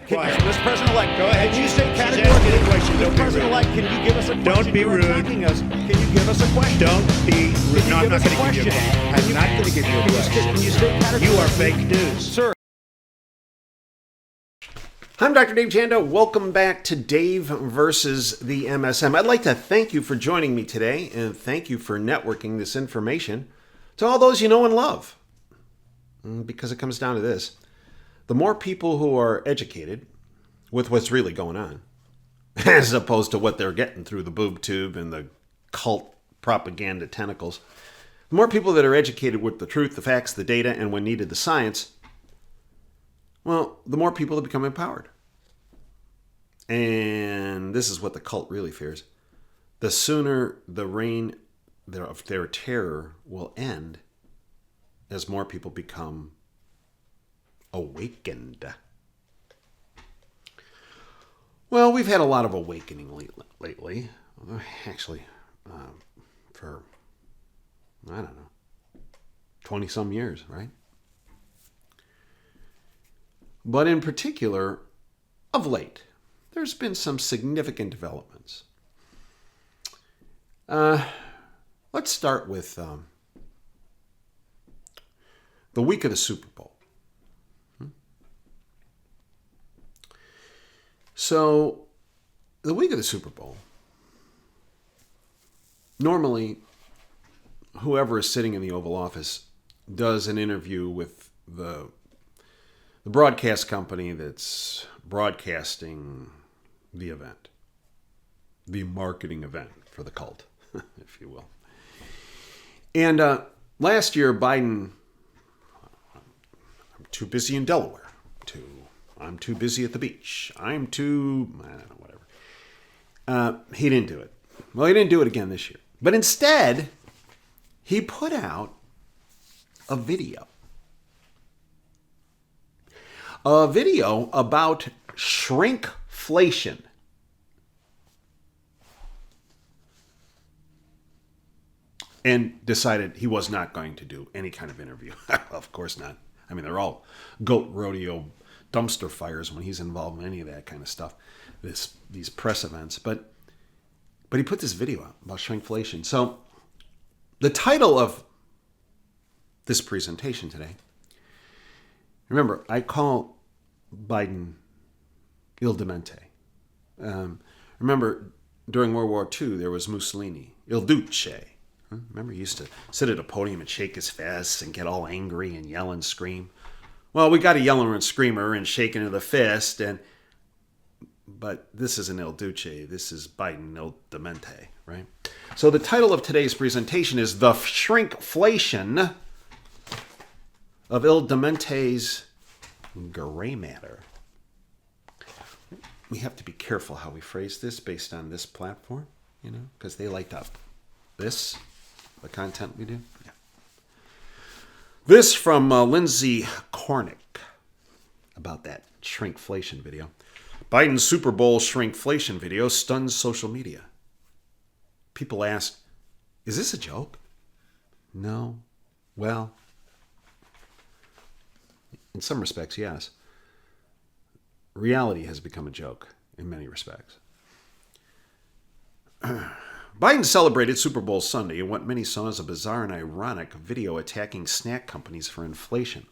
Quiet. Mr. President-elect, Go ahead. can you state She's asking you a categorically, question. Don't Mr. be President-elect, can you give us a question? Don't be You are rude. attacking us. Can you give us a question? Don't be rude. Can No, you I'm give not us a going to give you a question? question. I'm not going to give you a question. Can you state categorically? You are fake news. Sir. I'm Dr. Dave Janda. Welcome back to Dave versus the MSM. I'd like to thank you for joining me today and thank you for networking this information to all those you know and love. Because it comes down to this. The more people who are educated with what's really going on, as opposed to what they're getting through the boob tube and the cult propaganda tentacles, the more people that are educated with the truth, the facts, the data, and when needed, the science, well, the more people that become empowered. And this is what the cult really fears. The sooner the reign of their terror will end as more people become awakened. Well, we've had a lot of awakening lately. Actually, for, I don't know, 20-some years, right? But in particular, of late, there's been some significant developments. Let's start with the week of the Super Bowl. So, the week of the Super Bowl, normally, whoever is sitting in the Oval Office does an interview with the broadcast company that's broadcasting the event, the marketing event for the cult, if you will. And last year, Biden, I'm too busy in Delaware, I'm too busy at the beach, I don't know, whatever. He didn't do it. Well, he didn't do it again this year. But instead, he put out a video. A video about shrinkflation. And decided he was not going to do any kind of interview. Of course not. I mean, they're all goat rodeo dumpster fires when he's involved in any of that kind of stuff, these press events. But he put this video out about shrinkflation. So the title of this presentation today, remember, I call Biden Il Demente. Remember, during World War II, there was Mussolini, Il Duce. Remember, he used to sit at a podium and shake his fists and get all angry and yell and scream. Well, we got a yeller and screamer and shaking of the fist, but this isn't Il Duce. This is Biden Il Demente, right? So the title of today's presentation is The Shrinkflation of Il Demente's Gray Matter. We have to be careful how we phrase this based on this platform, because they light up the content we do. Yeah. This from Lindsay Cornick about that shrinkflation video. Biden's Super Bowl shrinkflation video stuns social media. People ask, is this a joke? No. Well, in some respects, yes. Reality has become a joke in many respects. Biden celebrated Super Bowl Sunday in what many saw as a bizarre and ironic video attacking snack companies for inflation.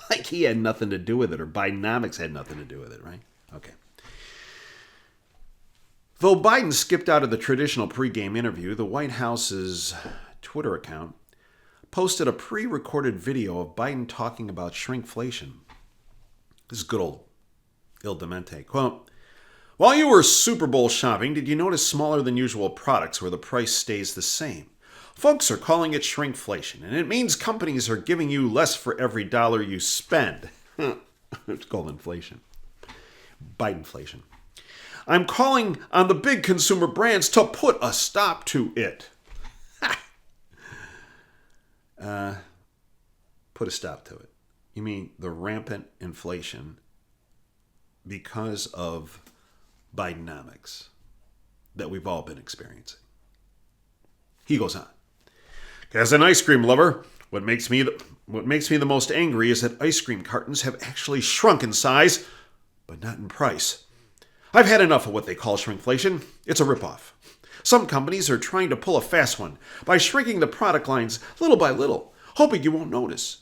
Like he had nothing to do with it, or Bidenomics had nothing to do with it, right? Okay. Though Biden skipped out of the traditional pregame interview, the White House's Twitter account posted a pre-recorded video of Biden talking about shrinkflation. This is good old Il Demente. Quote, while you were Super Bowl shopping, did you notice smaller than usual products where the price stays the same? Folks are calling it shrinkflation, and it means companies are giving you less for every dollar you spend. It's called inflation. Bidenflation. I'm calling on the big consumer brands to put a stop to it. Put a stop to it. You mean the rampant inflation because of Bidenomics that we've all been experiencing. He goes on. As an ice cream lover, what makes me the most angry is that ice cream cartons have actually shrunk in size by but not in price. I've had enough of what they call shrinkflation. It's a ripoff. Some companies are trying to pull a fast one by shrinking the product lines little by little, hoping you won't notice.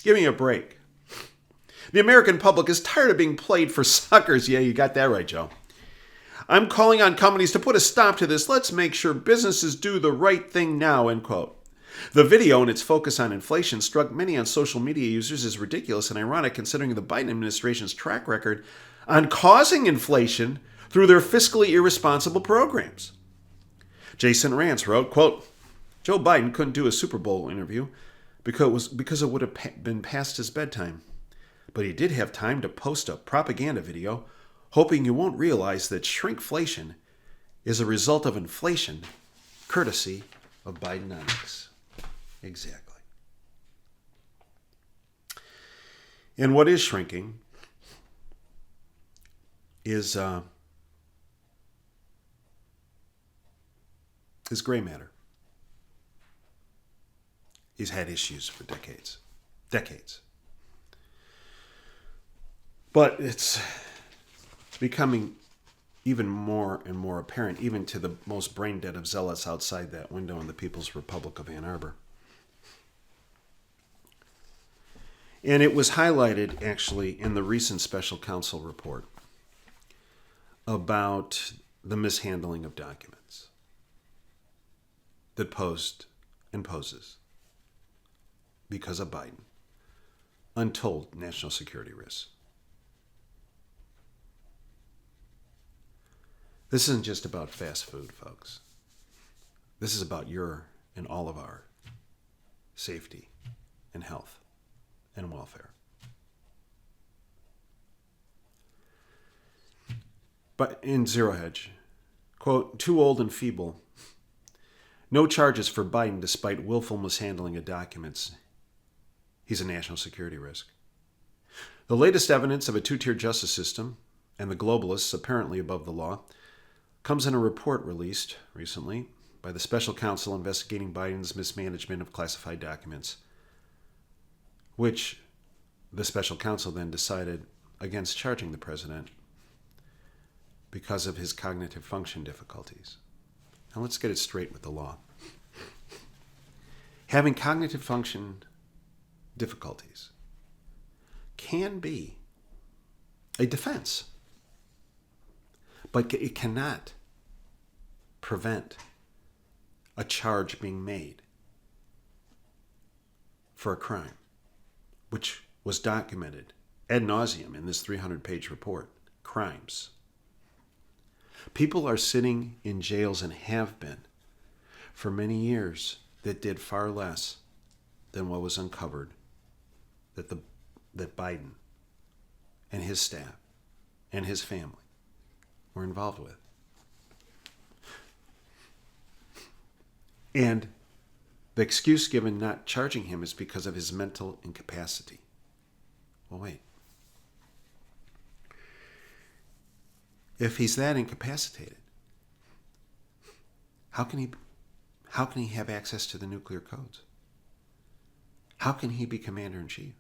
Give me a break. The American public is tired of being played for suckers. Yeah, you got that right, Joe. I'm calling on companies to put a stop to this. Let's make sure businesses do the right thing now, end quote. The video and its focus on inflation struck many on social media users as ridiculous and ironic considering the Biden administration's track record on causing inflation through their fiscally irresponsible programs. Jason Rance wrote, quote, Joe Biden couldn't do a Super Bowl interview because it would have been past his bedtime. But he did have time to post a propaganda video, hoping you won't realize that shrinkflation is a result of inflation, courtesy of Bidenomics. Exactly. And what is shrinking is gray matter. He's had issues for decades. But it's becoming even more and more apparent, even to the most brain dead of zealots outside that window in the People's Republic of Ann Arbor. And it was highlighted, actually, in the recent special counsel report about the mishandling of documents that posed and poses, because of Biden, untold national security risks. This isn't just about fast food, folks. This is about your and all of our safety and health and welfare. But in Zero Hedge, quote, too old and feeble. No charges for Biden despite willful mishandling of documents. He's a national security risk. The latest evidence of a two-tier justice system and the globalists apparently above the law comes in a report released recently by the special counsel investigating Biden's mismanagement of classified documents, which the special counsel then decided against charging the president because of his cognitive function difficulties. Now let's get it straight with the law. Having cognitive function difficulties can be a defense, but it cannot prevent a charge being made for a crime, which was documented ad nauseum in this 300-page report. Crimes. People are sitting in jails and have been for many years that did far less than what was uncovered that Biden and his staff and his family were involved with. And the excuse given not charging him is because of his mental incapacity. Well, wait. If he's that incapacitated, how can he have access to the nuclear codes? How can he be commander-in-chief?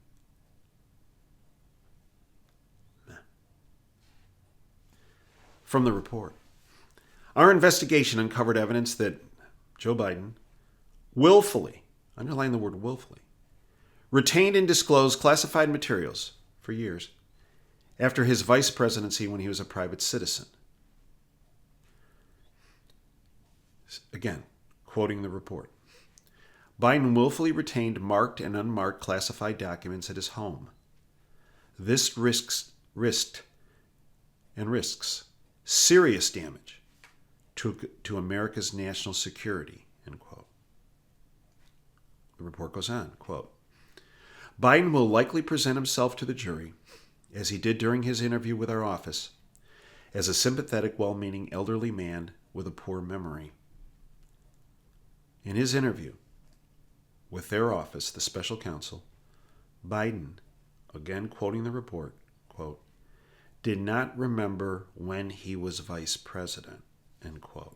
From the report, our investigation uncovered evidence that Joe Biden willfully, underline the word willfully, retained and disclosed classified materials for years after his vice presidency when he was a private citizen. Again, quoting the report, Biden willfully retained marked and unmarked classified documents at his home. This risks serious damage to America's national security, end quote. The report goes on, quote, Biden will likely present himself to the jury, as he did during his interview with our office, as a sympathetic, well-meaning elderly man with a poor memory. In his interview with their office, the special counsel, Biden, again quoting the report, quote, did not remember when he was vice president, end quote.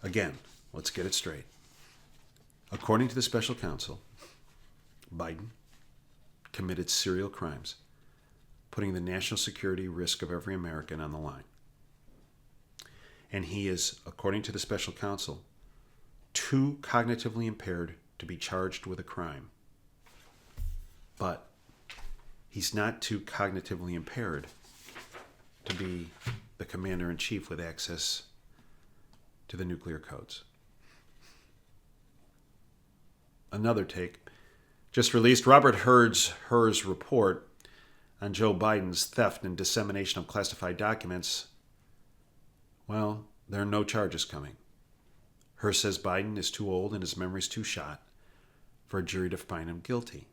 Again, let's get it straight. According to the special counsel, Biden committed serial crimes, putting the national security risk of every American on the line. And he is, according to the special counsel, too cognitively impaired to be charged with a crime. But he's not too cognitively impaired to be the commander-in-chief with access to the nuclear codes. Another take. Just released Robert Hur's report on Joe Biden's theft and dissemination of classified documents. Well, there are no charges coming. Hur says Biden is too old and his memory's too shot for a jury to find him guilty.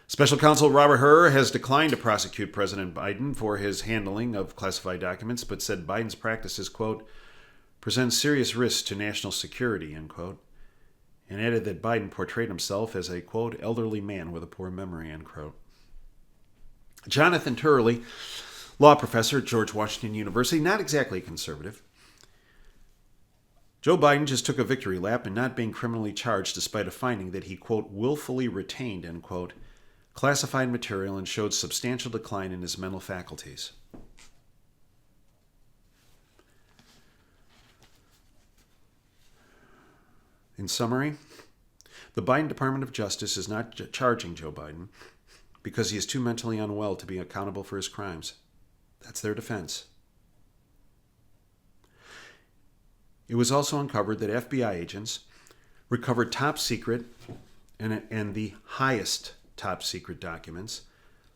Special counsel Robert Hur has declined to prosecute President Biden for his handling of classified documents, but said Biden's practices, quote, present serious risks to national security, end quote, and added that Biden portrayed himself as a, quote, elderly man with a poor memory, end quote. Jonathan Turley, law professor at George Washington University, not exactly conservative. Joe Biden just took a victory lap in not being criminally charged despite a finding that he, quote, willfully retained, end quote, classified material and showed substantial decline in his mental faculties. In summary, the Biden Department of Justice is not charging Joe Biden because he is too mentally unwell to be accountable for his crimes. That's their defense. It was also uncovered that FBI agents recovered top secret and the highest top secret documents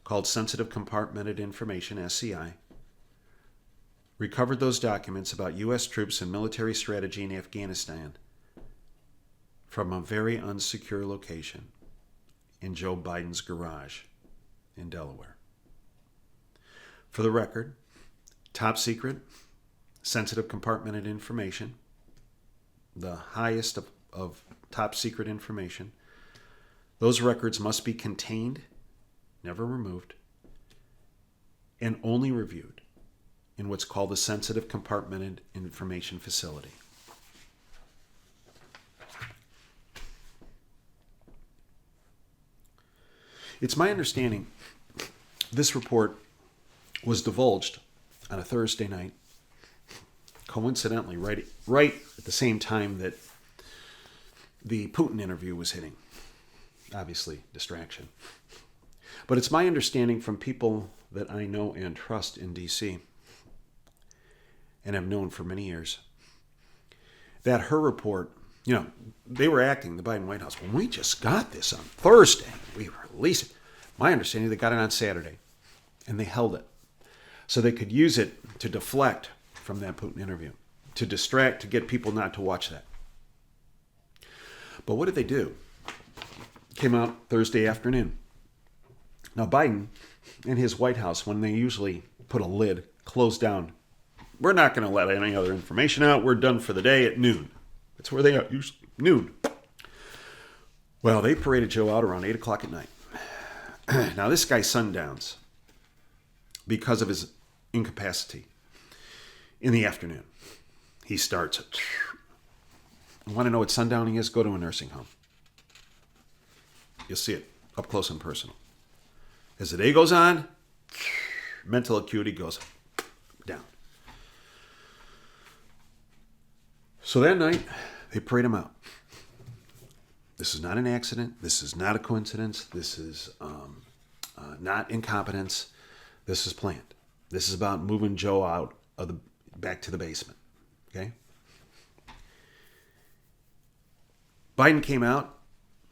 called Sensitive Compartmented Information, SCI, recovered those documents about U.S. troops and military strategy in Afghanistan from a very unsecure location in Joe Biden's garage in Delaware. For the record, top secret, sensitive compartmented information, the highest of top secret information, those records must be contained, never removed, and only reviewed in what's called a sensitive compartmented information facility. It's my understanding this report was divulged on a Thursday night, coincidentally right at the same time that the Putin interview was hitting. Obviously, distraction. But it's my understanding from people that I know and trust in D.C. and have known for many years that her report, they were acting, the Biden White House, when we just got this on Thursday, we released it. My understanding, they got it on Saturday, and they held it so they could use it to deflect from that Putin interview, to distract, to get people not to watch that. But what did they do? Came out Thursday afternoon. Now, Biden and his White House, when they usually put a lid, closed down. We're not going to let any other information out. We're done for the day at noon. That's where they are, usually noon. Well, they paraded Joe out around 8 o'clock at night. Now, this guy sundowns because of his incapacity in the afternoon. He starts, you want to know what sundowning is? Go to a nursing home. You'll see it up close and personal. As the day goes on, mental acuity goes down. So that night, they parade him out. This is not an accident. This is not a coincidence. This is not incompetence. This is planned. This is about moving Joe out of back to the basement. Okay? Biden came out,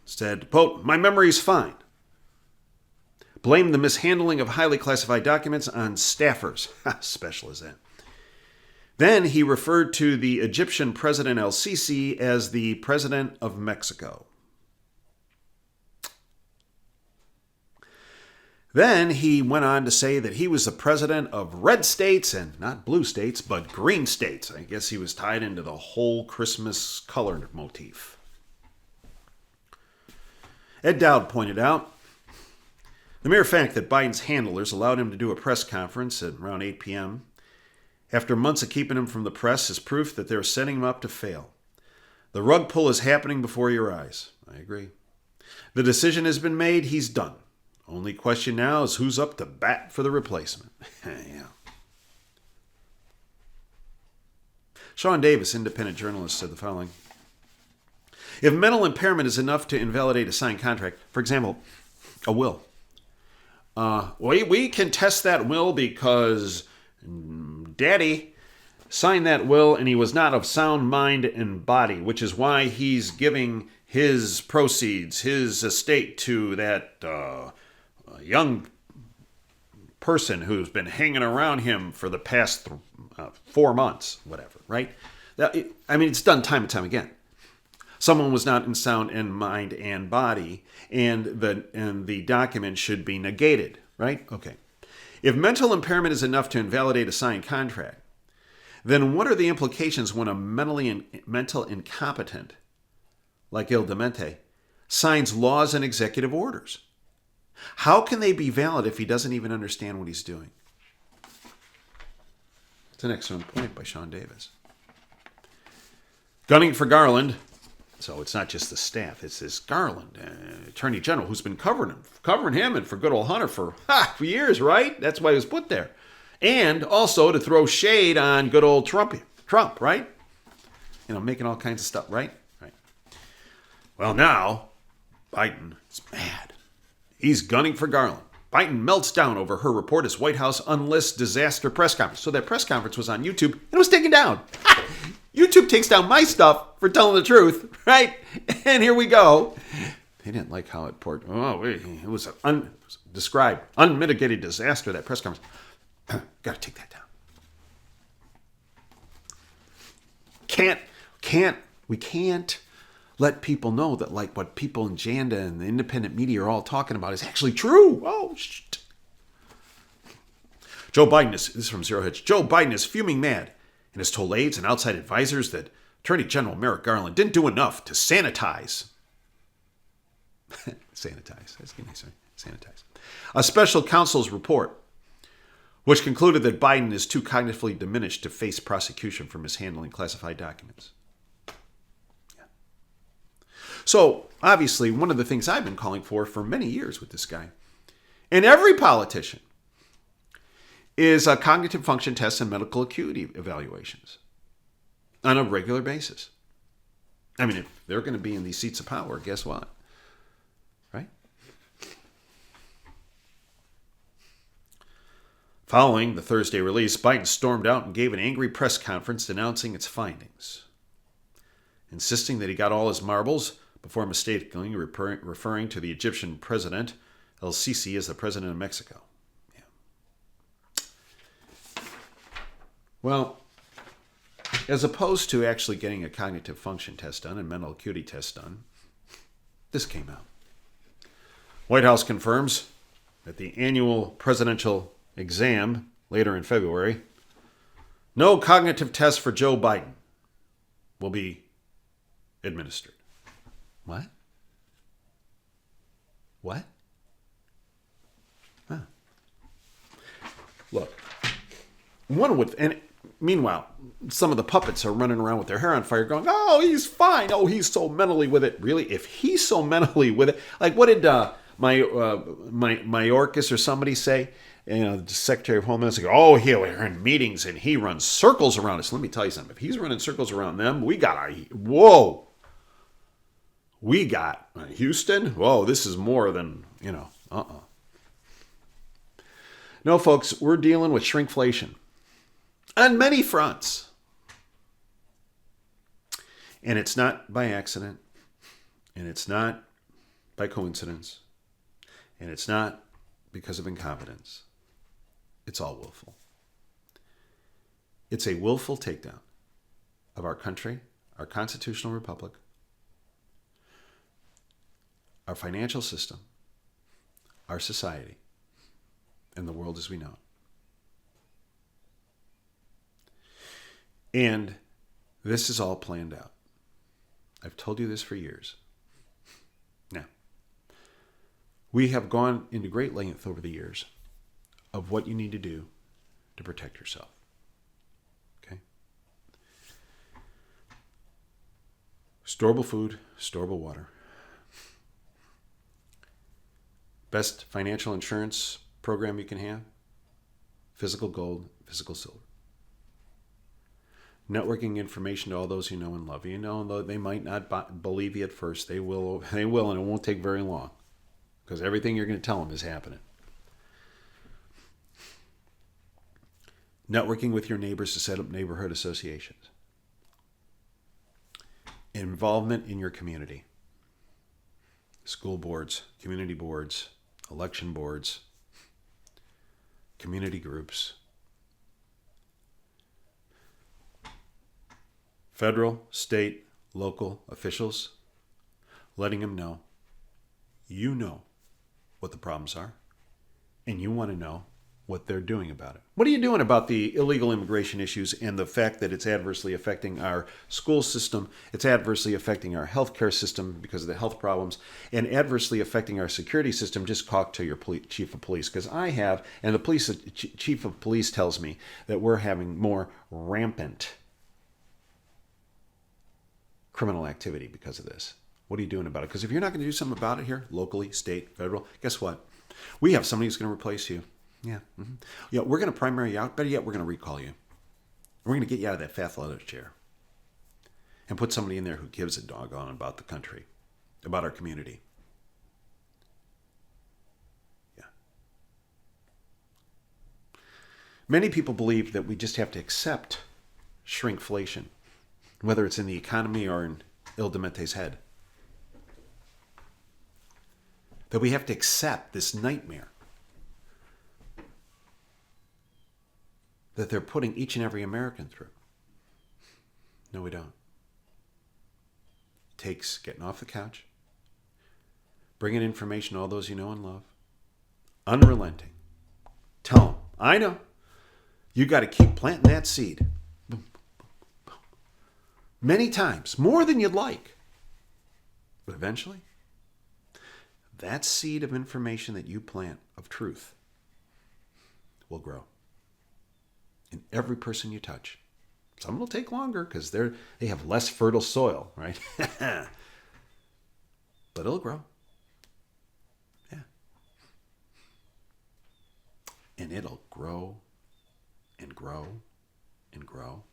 said, quote, my memory is fine. Blamed the mishandling of highly classified documents on staffers. Special as that. Then he referred to the Egyptian President El-Sisi as the President of Mexico. Then he went on to say that he was the president of red states, and not blue states, but green states. I guess he was tied into the whole Christmas color motif. Ed Dowd pointed out, the mere fact that Biden's handlers allowed him to do a press conference at around 8 p.m. after months of keeping him from the press is proof that they're setting him up to fail. The rug pull is happening before your eyes. I agree. The decision has been made. He's done. Only question now is who's up to bat for the replacement. Yeah. Sean Davis, independent journalist, said the following. If mental impairment is enough to invalidate a signed contract, for example, a will, we can test that will because Daddy signed that will and he was not of sound mind and body, which is why he's giving his proceeds, his estate to that young person who's been hanging around him for the past 4 months, whatever, right? It's done time and time again. Someone was not in sound and mind and body, and the document should be negated, right? Okay. If mental impairment is enough to invalidate a signed contract, then what are the implications when a mental incompetent, like Il Demente, signs laws and executive orders? How can they be valid if he doesn't even understand what he's doing? It's an excellent point by Sean Davis. Gunning for Garland. So it's not just the staff. It's this Garland, Attorney General, who's been covering him and for good old Hunter for years, right? That's why he was put there. And also to throw shade on good old Trump, right? Making all kinds of stuff, right? Right. Well, now, Biden is mad. He's gunning for Garland. Biden melts down over her report as White House unlists disaster press conference. So that press conference was on YouTube and it was taken down. YouTube takes down my stuff for telling the truth, right? And here we go. They didn't like how it poured. It was an undescribed, unmitigated disaster, that press conference. Got to take that down. We can't let people know that like what people in Janda and the independent media are all talking about is actually true. Oh, shit. This is from Zero Hedge. Joe Biden is fuming mad and has told aides and outside advisors that Attorney General Merrick Garland didn't do enough to sanitize. Sanitize a special counsel's report, which concluded that Biden is too cognitively diminished to face prosecution for mishandling classified documents. Yeah. So, obviously, one of the things I've been calling for many years with this guy, and every politician, is cognitive function tests and medical acuity evaluations on a regular basis. If they're going to be in these seats of power, guess what? Right? Following the Thursday release, Biden stormed out and gave an angry press conference denouncing its findings, insisting that he got all his marbles before mistakenly referring to the Egyptian president, El-Sisi, as the president of Mexico. Well, as opposed to actually getting a cognitive function test done and mental acuity test done, this came out. White House confirms that the annual presidential exam later in February, no cognitive test for Joe Biden will be administered. What? Huh. Look, meanwhile, some of the puppets are running around with their hair on fire going, oh, he's fine. Oh, he's so mentally with it. Really? If he's so mentally with it, like what did Mayorkas or somebody say? The Secretary of Homeland Security, we're in meetings and he runs circles around us. Let me tell you something. If he's running circles around them, we got Houston. Whoa, this is more than, No, folks, we're dealing with shrinkflation on many fronts. And it's not by accident, and it's not by coincidence, and it's not because of incompetence. It's all willful. It's a willful takedown of our country, our constitutional republic, our financial system, our society, and the world as we know it. And this is all planned out. I've told you this for years. Now, we have gone into great length over the years of what you need to do to protect yourself. Okay? Storable food, storable water. Best financial insurance program you can have. Physical gold, physical silver. Networking information to all those you know and love. You know, though they might not believe you at first, they will, and it won't take very long, because everything you're going to tell them is happening. Networking with your neighbors to set up neighborhood associations. Involvement in your community. School boards, community boards, election boards, community groups. Federal, state, local officials, letting them know you know what the problems are, and you want to know what they're doing about it. What are you doing about the illegal immigration issues and the fact that it's adversely affecting our school system, it's adversely affecting our healthcare system because of the health problems, and adversely affecting our security system? Just talk to your chief of police, because I have, and the chief of police tells me that we're having more rampant criminal activity because of this. What are you doing about it? Because if you're not going to do something about it here, locally, state, federal, guess what? We have somebody who's going to replace you. Yeah. Mm-hmm. Yeah, we're going to primary you out. Better yet, we're going to recall you. We're going to get you out of that fat leather chair and put somebody in there who gives a doggone about the country, about our community. Yeah. Many people believe that we just have to accept shrinkflation, whether it's in the economy or in Demente's head. That we have to accept this nightmare that they're putting each and every American through. No, we don't. It takes getting off the couch, bringing information to all those you know and love, unrelenting. Tell them, I know, you got to keep planting that seed. Boom, boom, boom. Many times, more than you'd like. But eventually, that seed of information that you plant, of truth, will grow in every person you touch. Some will take longer because they have less fertile soil, right? But it'll grow. Yeah. And it'll grow and grow and grow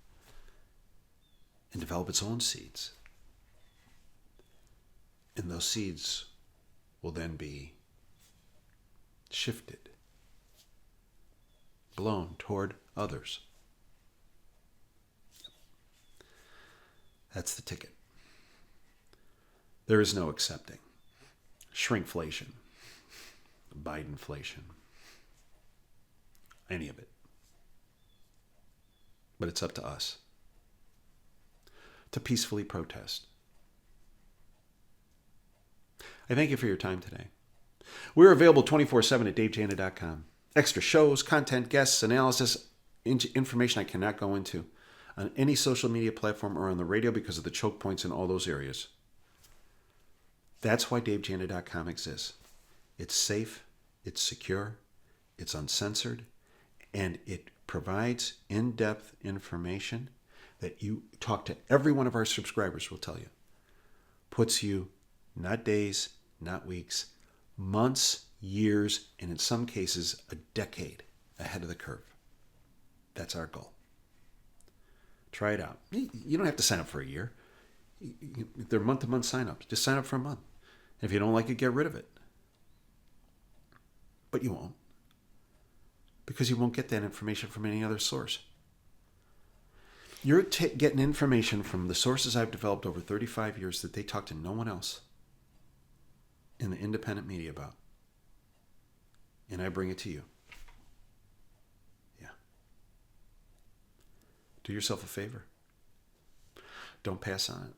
and develop its own seeds. And those seeds will then be shifted, blown toward others. That's the ticket. There is no accepting shrinkflation, Bidenflation, any of it. But it's up to us to peacefully protest. I thank you for your time today. We're available 24/7 at davejana.com. Extra shows, content, guests, analysis, information I cannot go into on any social media platform or on the radio because of the choke points in all those areas. That's why davejana.com exists. It's safe, it's secure, it's uncensored, and it provides in-depth information that you talk to every one of our subscribers will tell you. Puts you not days, not weeks, months, years, and in some cases, a decade ahead of the curve. That's our goal. Try it out. You don't have to sign up for a year. They're month-to-month sign-ups. Just sign up for a month. If you don't like it, get rid of it. But you won't. Because you won't get that information from any other source. You're getting information from the sources I've developed over 35 years that they talk to no one else in the independent media about. And I bring it to you. Yeah. Do yourself a favor. Don't pass on it.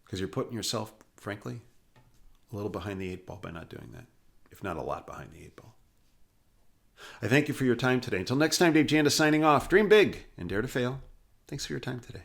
Because you're putting yourself, frankly, a little behind the eight ball by not doing that. If not a lot behind the eight ball. I thank you for your time today. Until next time, Dave Janda signing off. Dream big and dare to fail. Thanks for your time today.